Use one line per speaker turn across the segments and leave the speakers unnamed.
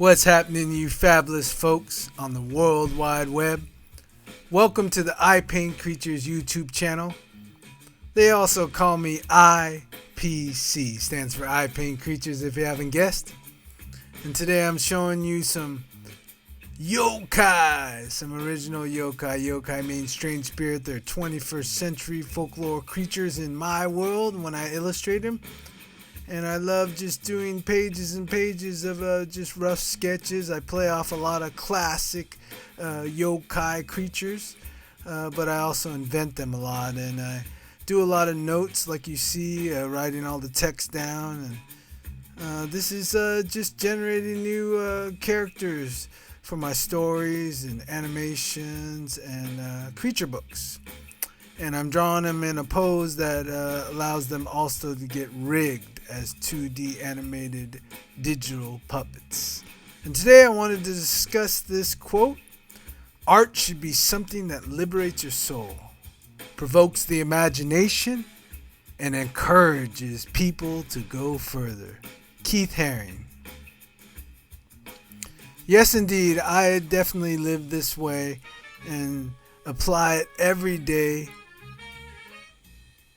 What's happening, you fabulous folks on the World Wide Web? Welcome to the Ipaintcreatures YouTube channel. They also call me IPC, stands for Ipaintcreatures if you haven't guessed. And today I'm showing you some yokai, some original yokai. Yokai means strange spirit. They're 21st century folklore creatures in my world when I illustrate them. And I love just doing pages and pages of just rough sketches. I play off a lot of classic yokai creatures, but I also invent them a lot. And I do a lot of notes like you see, writing all the text down. And this is just generating new characters for my stories and animations and creature books. And I'm drawing them in a pose that allows them also to get rigged as 2D animated digital puppets. And today I wanted to discuss this quote: art should be something that liberates your soul, provokes the imagination, and encourages people to go further. Keith Haring. Yes, indeed, I definitely live this way and apply it every day.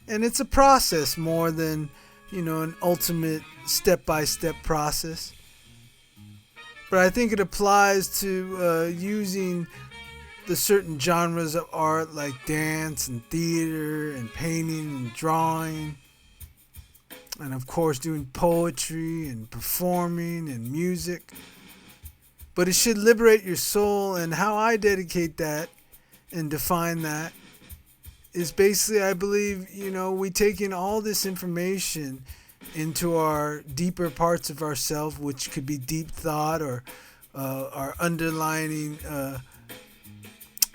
And it's a process more than, an ultimate step-by-step process. But I think it applies to using the certain genres of art like dance and theater and painting and drawing. And of course doing poetry and performing and music. But it should liberate your soul, and how I dedicate that and define that is basically, I believe, we take in all this information into our deeper parts of ourselves, which could be deep thought or our underlining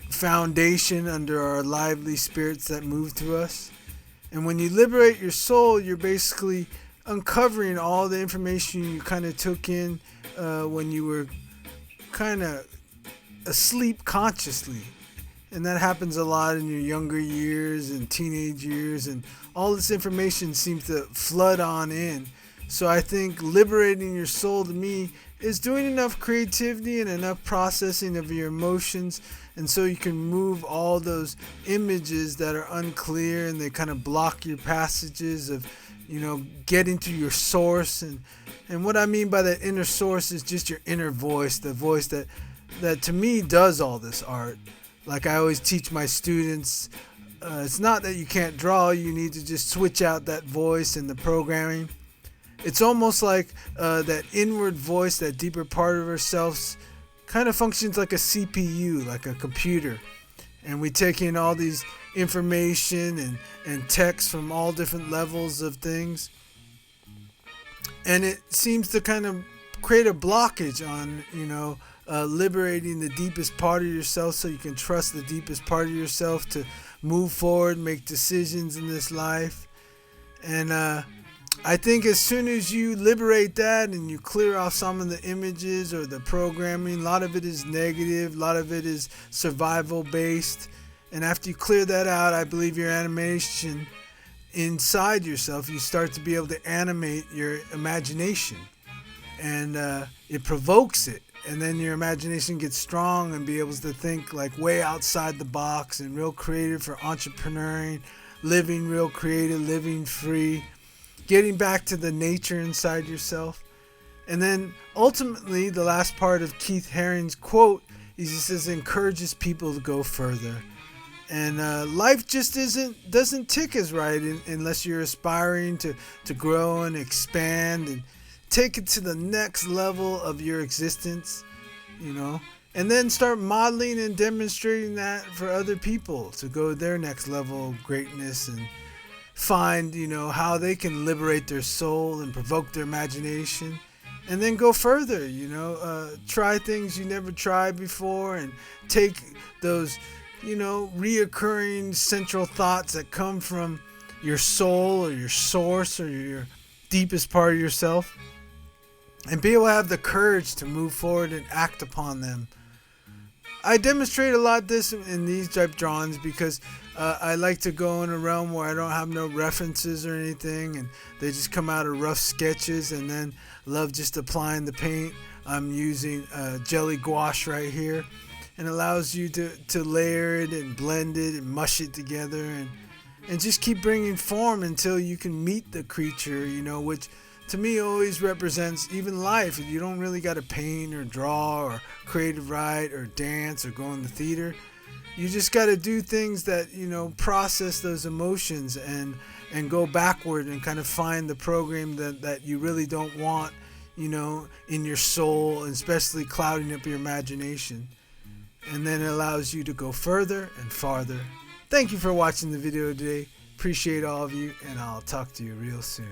foundation under our lively spirits that move through us. And when you liberate your soul, you're basically uncovering all the information you kind of took in when you were kind of asleep consciously. And that happens a lot in your younger years and teenage years, and all this information seems to flood on in. So I think liberating your soul to me is doing enough creativity and enough processing of your emotions, and so you can move all those images that are unclear and they kind of block your passages of, getting to your source. And what I mean by that inner source is just your inner voice, the voice that to me does all this art. Like I always teach my students, it's not that you can't draw, you need to just switch out that voice and the programming. It's almost like that inward voice, that deeper part of ourselves, kind of functions like a CPU, like a computer. And we take in all these information and text from all different levels of things. And it seems to kind of create a blockage on, liberating the deepest part of yourself, so you can trust the deepest part of yourself to move forward, make decisions in this life. And I think as soon as you liberate that and you clear off some of the images or the programming, a lot of it is negative, a lot of it is survival based. And after you clear that out, I believe your animation inside yourself, you start to be able to animate your imagination. And it provokes it. And then your imagination gets strong and be able to think like way outside the box and real creative for entrepreneuring, living real creative, living free, getting back to the nature inside yourself. And then ultimately, the last part of Keith Haring's quote is he says encourages people to go further. And life just doesn't tick as right unless you're aspiring to grow and expand and take it to the next level of your existence, and then start modeling and demonstrating that for other people to go to their next level of greatness and find, how they can liberate their soul and provoke their imagination, and then go further, try things you never tried before, and take those, reoccurring central thoughts that come from your soul or your source or your deepest part of yourself, and be able to have the courage to move forward and act upon them. I demonstrate a lot this in these type drawings because I like to go in a realm where I don't have no references or anything, and they just come out of rough sketches, and then love just applying the paint I'm using jelly gouache right here, and allows you to layer it and blend it and mush it together and just keep bringing form until you can meet the creature, which to me always represents even life. You don't really got to paint or draw or creative write or dance or go in the theater. You just got to do things that, process those emotions and go backward and kind of find the program that you really don't want, in your soul, and especially clouding up your imagination. And then it allows you to go further and farther. Thank you for watching the video today. Appreciate all of you, and I'll talk to you real soon.